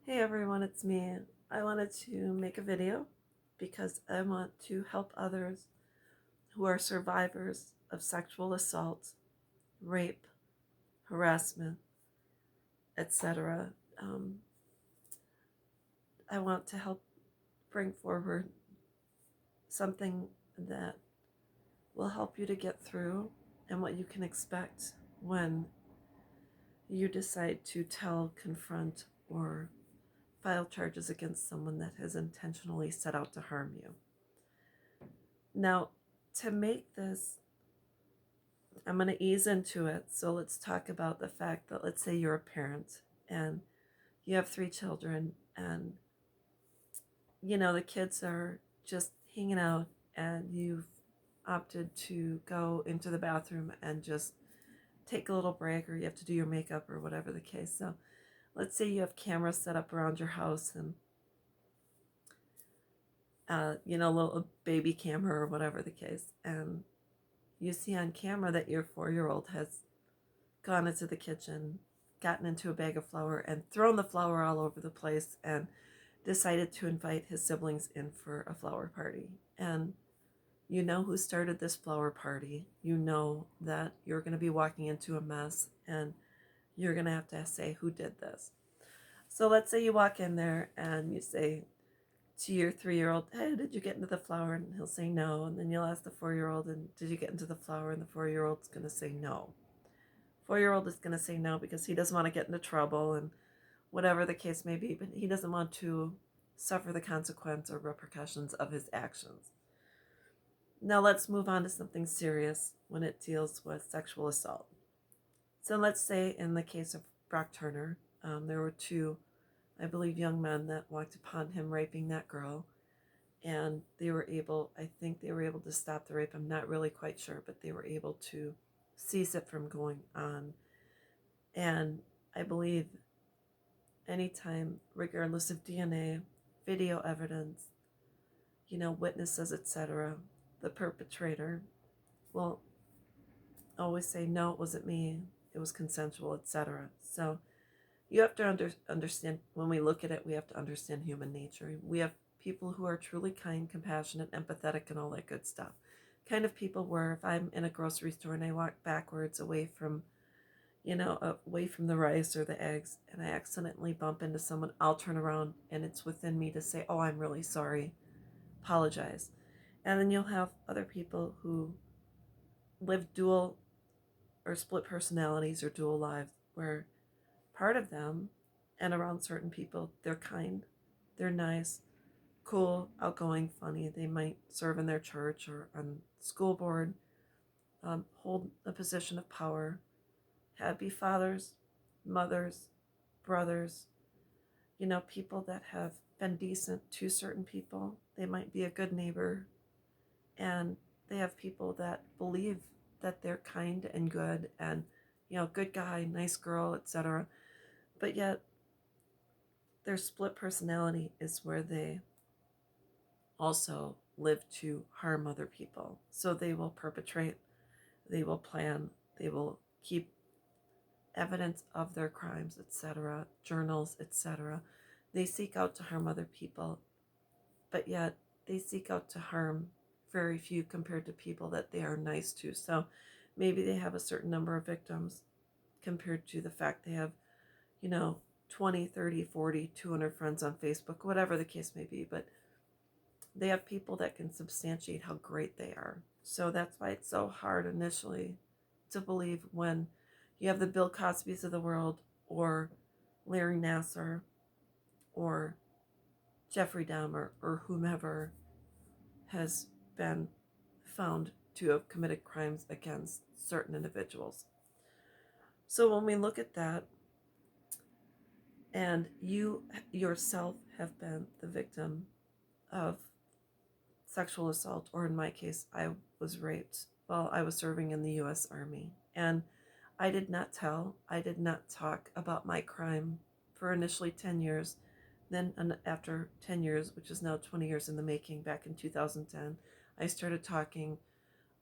Hey everyone, it's me. I wanted to make a video because I want to help others who are survivors of sexual assault, rape, harassment, etc. Um, I want to help bring forward something that will help you to get through and what you can expect when you decide to tell, confront, or file charges against someone that has intentionally set out to harm you. Now, to make this, I'm going to ease into it. So let's talk about the fact that, let's say you're a parent and you have 3 children, and the kids are just hanging out, and you've opted to go into the bathroom and just take a little break, or you have to do your makeup or whatever the case. So let's say you have cameras set up around your house, and a little baby camera or whatever the case, and you see on camera that your 4-year-old has gone into the kitchen, gotten into a bag of flour, and thrown the flour all over the place, and decided to invite his siblings in for a flower party. And you know who started this flower party. You know that you're going to be walking into a mess, and you're going to have to say who did this. So let's say you walk in there and you say to your 3-year-old, hey, did you get into the flower? And he'll say no. And then you'll ask the 4-year-old, and did you get into the flower? And the 4-year-old's going to say no. 4-year-old is going to say no because he doesn't want to get into trouble and whatever the case may be, but he doesn't want to suffer the consequence or repercussions of his actions. Now let's move on to something serious when it deals with sexual assault. So let's say in the case of Brock Turner, there were 2, I believe, young men that walked upon him raping that girl, and I think they were able to stop the rape. I'm not really quite sure, but they were able to cease it from going on. And I believe anytime, regardless of DNA, video evidence, witnesses, etc., the perpetrator will always say, no, it wasn't me, it was consensual, etc. So you have to understand, when we look at it, we have to understand human nature. We have people who are truly kind, compassionate, empathetic, and all that good stuff. Kind of people where if I'm in a grocery store and I walk backwards away from the rice or the eggs, and I accidentally bump into someone, I'll turn around, and it's within me to say, oh, I'm really sorry, apologize. And then you'll have other people who live dual or split personalities or dual lives, where part of them, and around certain people, they're kind, they're nice, cool, outgoing, funny. They might serve in their church or on school board, hold a position of power, be fathers, mothers, brothers, people that have been decent to certain people. They might be a good neighbor, and they have people that believe that they're kind and good and, good guy, nice girl, etc. But yet their split personality is where they also live to harm other people. So they will perpetrate, they will plan, they will keep evidence of their crimes, etc., journals, etc. They seek out to harm other people, but yet they seek out to harm very few compared to people that they are nice to. So maybe they have a certain number of victims compared to the fact they have, 20, 30, 40, 200 friends on Facebook, whatever the case may be, but they have people that can substantiate how great they are. So that's why it's so hard initially to believe when you have the Bill Cosbys of the world, or Larry Nassar, or Jeffrey Dahmer, or whomever has been found to have committed crimes against certain individuals. So when we look at that, and you yourself have been the victim of sexual assault, or in my case, I was raped while I was serving in the U.S. Army. And I did not talk about my crime for initially 10 years. Then, after 10 years, which is now 20 years in the making, back in 2010, I started talking,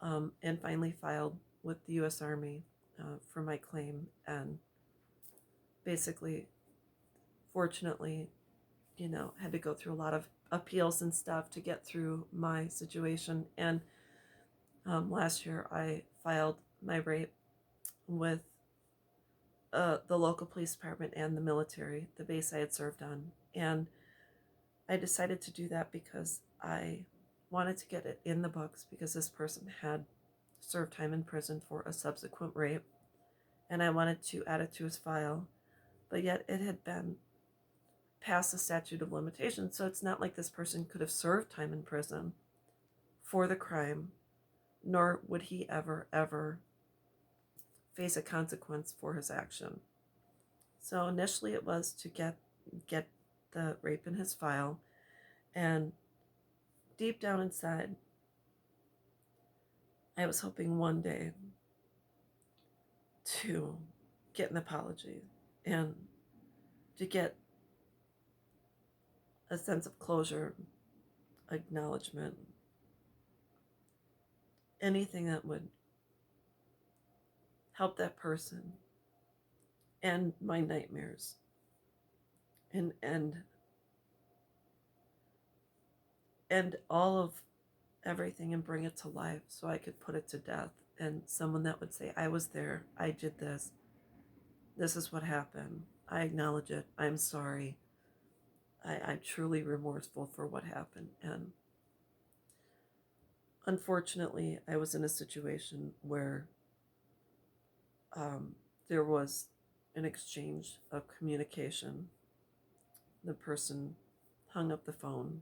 and finally filed with the U.S. Army for my claim, and basically fortunately, had to go through a lot of appeals and stuff to get through my situation. And last year I filed my rape with the local police department and the military, the base I had served on. And I decided to do that because I wanted to get it in the books, because this person had served time in prison for a subsequent rape, and I wanted to add it to his file. But yet it had been past the statute of limitations, so it's not like this person could have served time in prison for the crime, nor would he ever face a consequence for his action. So initially it was to get the rape in his file, and deep down inside, I was hoping one day to get an apology and to get a sense of closure, acknowledgement, anything that would help that person end my nightmares and end all of everything and bring it to life so I could put it to death. And someone that would say, I was there, I did this is what happened, I acknowledge it, I'm sorry, I'm truly remorseful for what happened. And unfortunately, I was in a situation where there was an exchange of communication. The person hung up the phone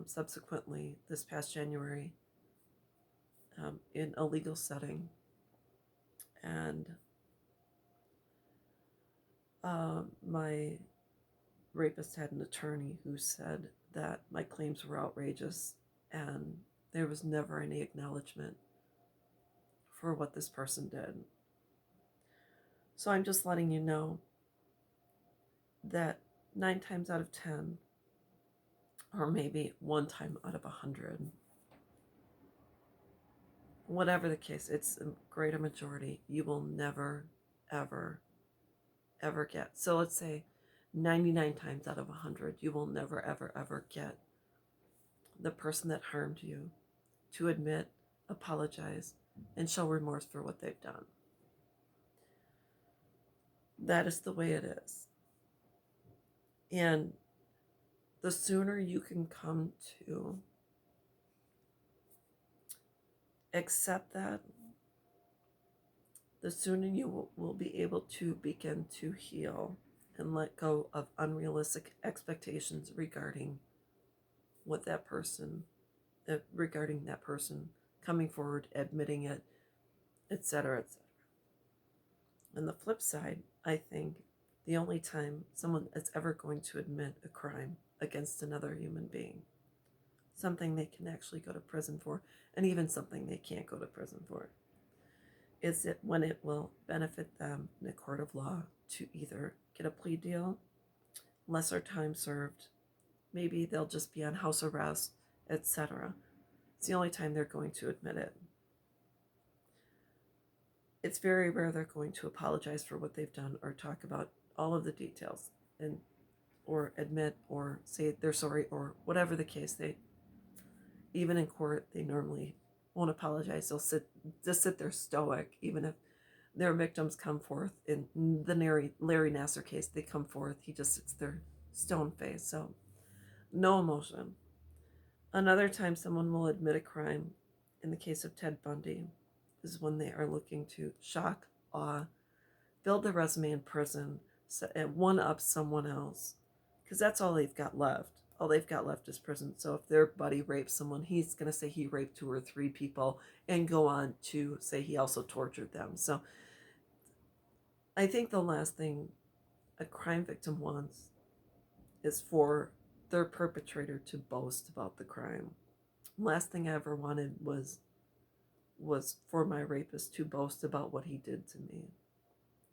subsequently this past January in a legal setting. And my rapist had an attorney who said that my claims were outrageous and there was never any acknowledgement for what this person did. So I'm just letting you know that 9 times out of 10, or maybe 1 time out of 100, whatever the case, it's a greater majority, you will never, ever get. So let's say 99 times out of 100, you will never, ever get the person that harmed you to admit, apologize, and show remorse for what they've done. That is the way it is. And the sooner you can come to accept that, the sooner you will be able to begin to heal and let go of unrealistic expectations regarding what that person, regarding that person coming forward, admitting it, etc., etc. On the flip side, I think the only time someone is ever going to admit a crime against another human being, something they can actually go to prison for, and even something they can't go to prison for, is it when it will benefit them in a court of law to either get a plea deal, lesser time served, maybe they'll just be on house arrest, etc. It's the only time they're going to admit it. It's very rare they're going to apologize for what they've done or talk about all of the details and or admit or say they're sorry or whatever the case. They, even in court, they normally won't apologize. They'll sit there stoic, even if their victims come forth. In the Larry Nassar case, they come forth, he just sits there stone faced, so no emotion. Another time someone will admit a crime, in the case of Ted Bundy, is when they are looking to shock, awe, build their resume in prison, one-up someone else, because that's all they've got left. All they've got left is prison. So if their buddy rapes someone, he's going to say he raped 2 or 3 people and go on to say he also tortured them. So I think the last thing a crime victim wants is for their perpetrator to boast about the crime. Last thing I ever wanted was for my rapist to boast about what he did to me,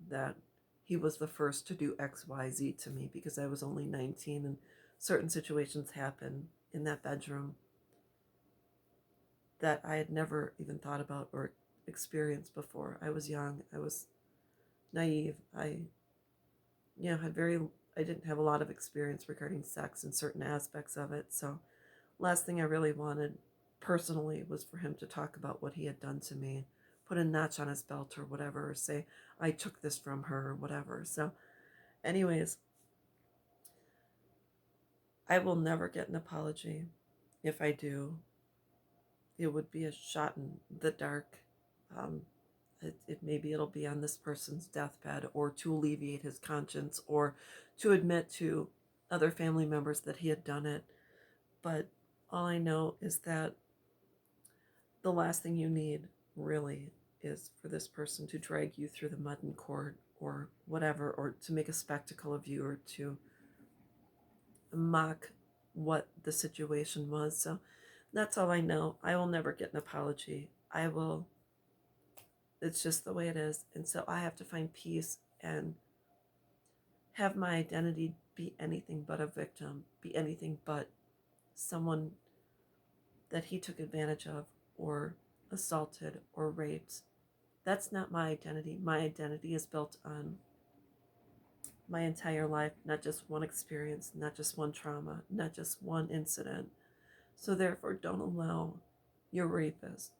that he was the first to do XYZ to me, because I was only 19 and certain situations happened in that bedroom that I had never even thought about or experienced before. I was young, I was naive, I had I didn't have a lot of experience regarding sex and certain aspects of it. So last thing I really wanted personally was for him to talk about what he had done to me, put a notch on his belt or whatever, or say I took this from her or whatever. So anyways, I will never get an apology. If I do, it would be a shot in the dark. Um, maybe it'll be on this person's deathbed, or to alleviate his conscience, or to admit to other family members that he had done it. But all I know is that the last thing you need really is for this person to drag you through the mud in court or whatever, or to make a spectacle of you, or to mock what the situation was. So that's all I know. I will never get an apology. It's just the way it is. And so I have to find peace and have my identity be anything but a victim, be anything but someone that he took advantage of or assaulted or raped. That's not my identity. My identity is built on my entire life, not just one experience, not just one trauma, not just one incident. So therefore, don't allow your rapist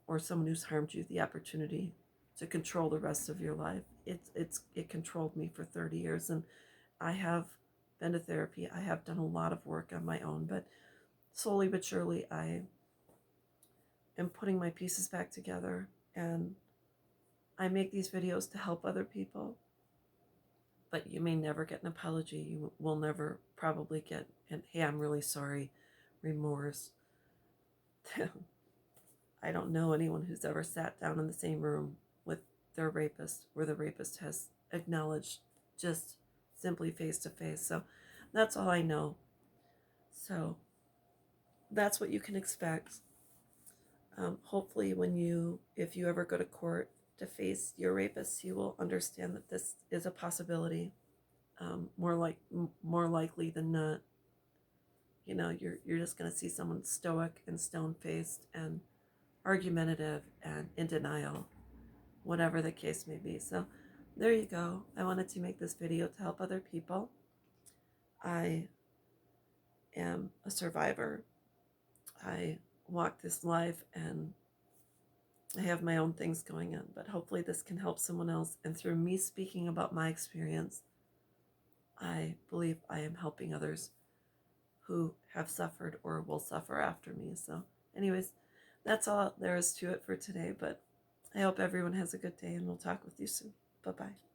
or someone who's harmed you the opportunity to control the rest of your life. It controlled me for 30 years, and I have been to therapy. I have done a lot of work on my own, but slowly but surely I am putting my pieces back together, and I make these videos to help other people. But you may never get an apology. You will never probably get an "hey, I'm really sorry" remorse. I don't know anyone who's ever sat down in the same room with their rapist where the rapist has acknowledged just simply face to face. So that's all I know. So that's what you can expect. Hopefully, if you ever go to court to face your rapist, you will understand that this is a possibility. More likely than not, you're just going to see someone stoic and stone faced and argumentative and in denial, whatever the case may be. So there you go. I wanted to make this video to help other people. I am a survivor. I walk this life and I have my own things going on, but hopefully this can help someone else. And through me speaking about my experience, I believe I am helping others who have suffered or will suffer after me. So anyways, that's all there is to it for today, but I hope everyone has a good day, and we'll talk with you soon. Bye-bye.